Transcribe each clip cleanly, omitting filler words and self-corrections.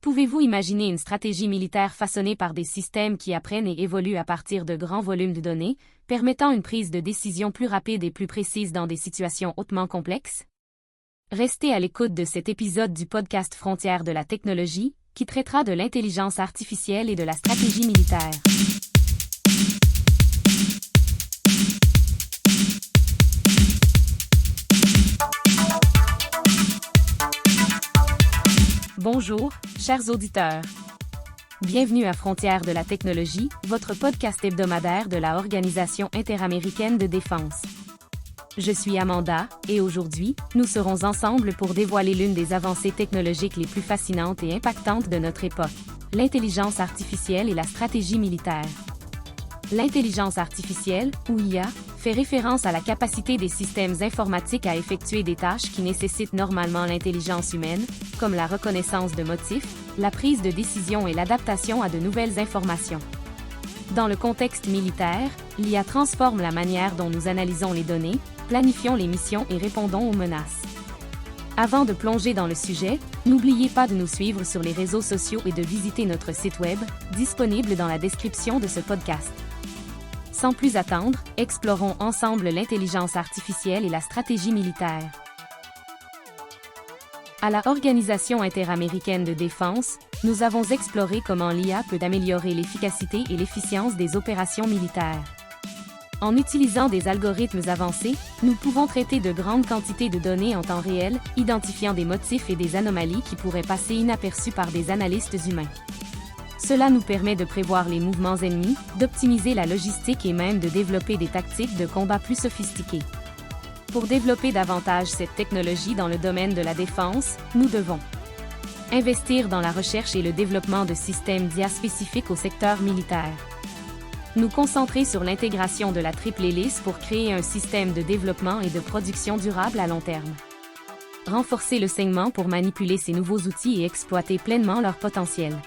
Pouvez-vous imaginer une stratégie militaire façonnée par des systèmes qui apprennent et évoluent à partir de grands volumes de données, permettant une prise de décision plus rapide et plus précise dans des situations hautement complexes? Restez à l'écoute de cet épisode du podcast Frontières de la technologie, qui traitera de l'intelligence artificielle et de la stratégie militaire. Bonjour, chers auditeurs. Bienvenue à Frontières de la technologie, votre podcast hebdomadaire de la Organisation interaméricaine de défense. Je suis Amanda, et aujourd'hui, nous serons ensemble pour dévoiler l'une des avancées technologiques les plus fascinantes et impactantes de notre époque, l'intelligence artificielle et la stratégie militaire. L'intelligence artificielle, ou IA, fait référence à la capacité des systèmes informatiques à effectuer des tâches qui nécessitent normalement l'intelligence humaine, comme la reconnaissance de motifs, la prise de décision et l'adaptation à de nouvelles informations. Dans le contexte militaire, l'IA transforme la manière dont nous analysons les données, planifions les missions et répondons aux menaces. Avant de plonger dans le sujet, n'oubliez pas de nous suivre sur les réseaux sociaux et de visiter notre site web, disponible dans la description de ce podcast. Sans plus attendre, explorons ensemble l'intelligence artificielle et la stratégie militaire. À la Organisation interaméricaine de défense, nous avons exploré comment l'IA peut améliorer l'efficacité et l'efficience des opérations militaires. En utilisant des algorithmes avancés, nous pouvons traiter de grandes quantités de données en temps réel, identifiant des motifs et des anomalies qui pourraient passer inaperçus par des analystes humains. Cela nous permet de prévoir les mouvements ennemis, d'optimiser la logistique et même de développer des tactiques de combat plus sophistiquées. Pour développer davantage cette technologie dans le domaine de la défense, nous devons investir dans la recherche et le développement de systèmes d'IA spécifiques au secteur militaire. Nous concentrer sur l'intégration de la triple hélice pour créer un système de développement et de production durable à long terme. Renforcer le saignement pour manipuler ces nouveaux outils et exploiter pleinement leur potentiel.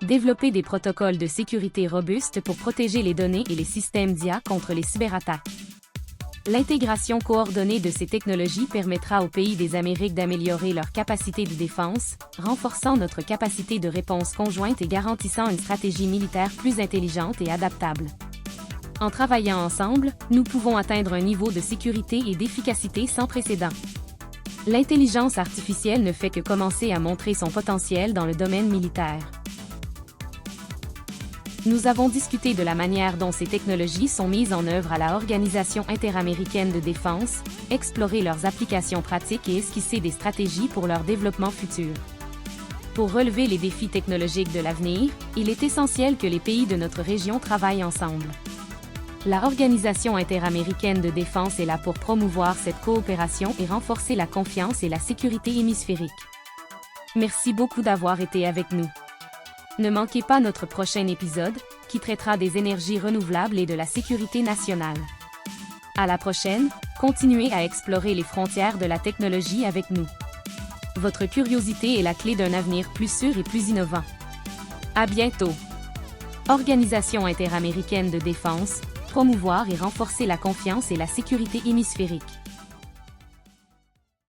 Développer des protocoles de sécurité robustes pour protéger les données et les systèmes d'IA contre les cyberattaques. L'intégration coordonnée de ces technologies permettra aux pays des Amériques d'améliorer leur capacité de défense, renforçant notre capacité de réponse conjointe et garantissant une stratégie militaire plus intelligente et adaptable. En travaillant ensemble, nous pouvons atteindre un niveau de sécurité et d'efficacité sans précédent. L'intelligence artificielle ne fait que commencer à montrer son potentiel dans le domaine militaire. Nous avons discuté de la manière dont ces technologies sont mises en œuvre à la Organisation interaméricaine de défense, exploré leurs applications pratiques et esquissé des stratégies pour leur développement futur. Pour relever les défis technologiques de l'avenir, il est essentiel que les pays de notre région travaillent ensemble. La Organisation interaméricaine de défense est là pour promouvoir cette coopération et renforcer la confiance et la sécurité hémisphérique. Merci beaucoup d'avoir été avec nous. Ne manquez pas notre prochain épisode, qui traitera des énergies renouvelables et de la sécurité nationale. À la prochaine, continuez à explorer les frontières de la technologie avec nous. Votre curiosité est la clé d'un avenir plus sûr et plus innovant. À bientôt! Organisation interaméricaine de défense, promouvoir et renforcer la confiance et la sécurité hémisphérique.